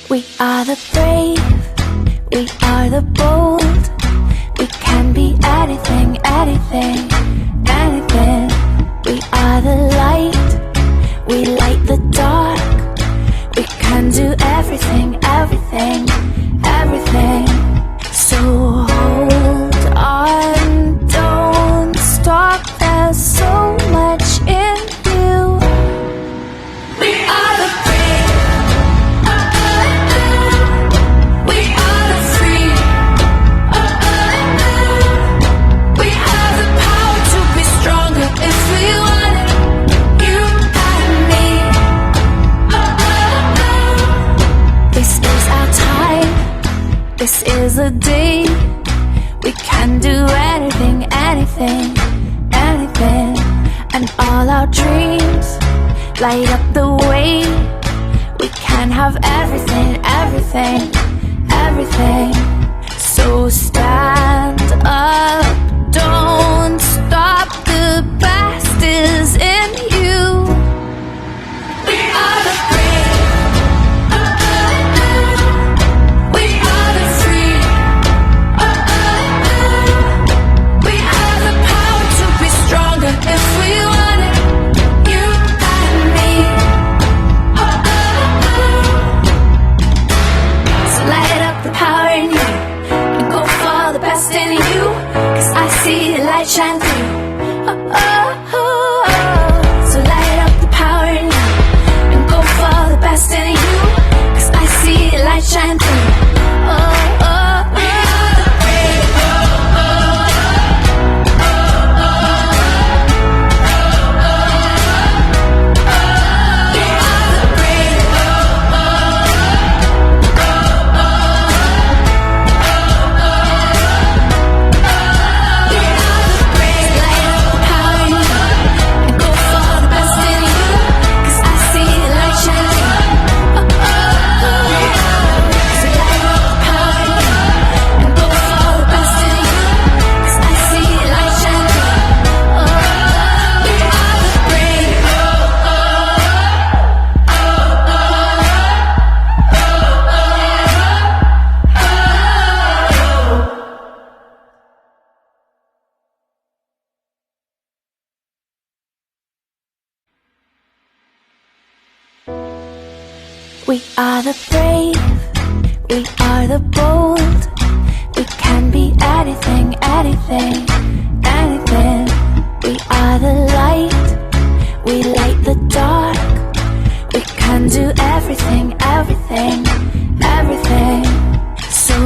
We are the brave, we are the bold. We can be anything, anything, anything. We are the light, we light the dark. We can do everything, everything, everything. So hold on, don't stop. There's so much in you. We are the brave. We are the free. We have the power to be stronger if we want it. You and me. This is our time. This is a day. We can do anything, anything, anything. And all our dreams light up the way. We can have everything, everything, everything. So stand up, don't stop. The best is in you. We are the brave. We are the free. We have the power to be stronger if we want it. You and me. So light up the power in you and go for the best in you. 'Cause I see the light shine through. Oh, oh, oh, oh. So light up the power in you and go for the best in you. 'Cause I see the light shine through. Oh, oh, oh. We are the brave. We are the brave. We are the brave. Light up the power in you and go for the best in you. 'Cause I see the light shine through. Oh, oh, oh. So light up the power in you and go for the best in you. 'Cause I see the light shine through. Oh, we are the brave. We are the brave, we are the bold. We can be anything, anything, anything. We are the light, we light the dark. We can do everything, everything, everything. So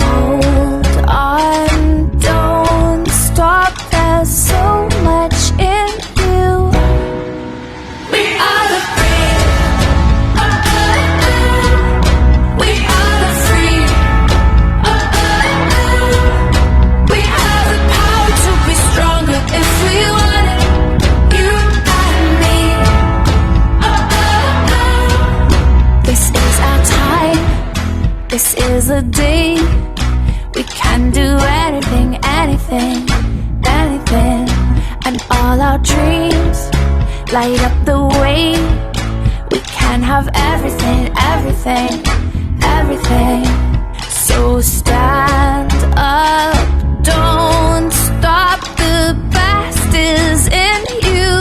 hold on, don't stop. There's so much in you. We are the brave. We are the free. We have the power to be stronger if we want it. You and me. This is our time. This is a day. We can do anything, anything, anything. And all our dreams light up the way. We can have everything, everything, everything. So stand up, don't stop. The best is in you.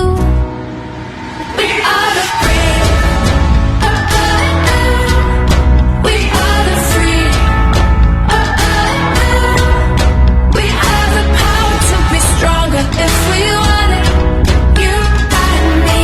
We are the brave. We are the free. We have the power to be stronger if we want it. You and me.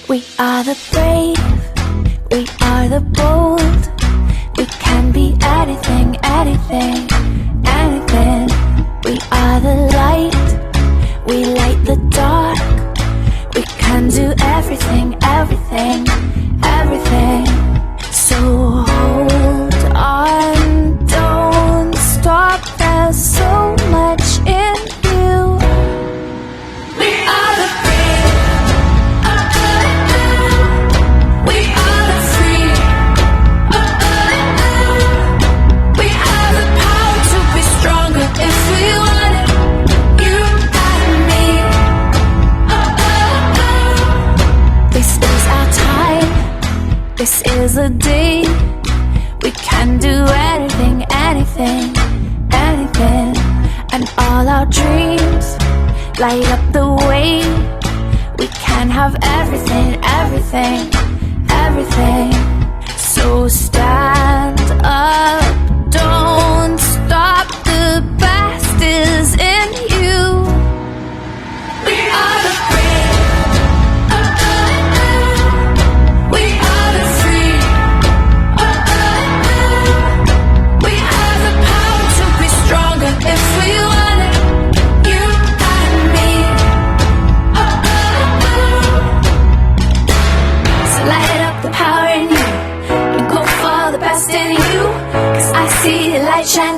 We are the brave, we are the bold. We can be anything, anything, anything. We are the light, we light the dark. We can do everything, everything, everything. So hold on, don't stop. There's so much in you. We are the brave. We are the free. We have the power to be stronger if we want it. You and me. This is our time. This is a day. We can do anything, anything, anything. And all our dreams light up the way. We can have everything, everything, everything. So stand up, don't stop. The best is in you. We are the brave. We are the free. We have the power to be stronger if we want it. You and me. So light up the power in you and go for the best in you. 'Cause I see the light shine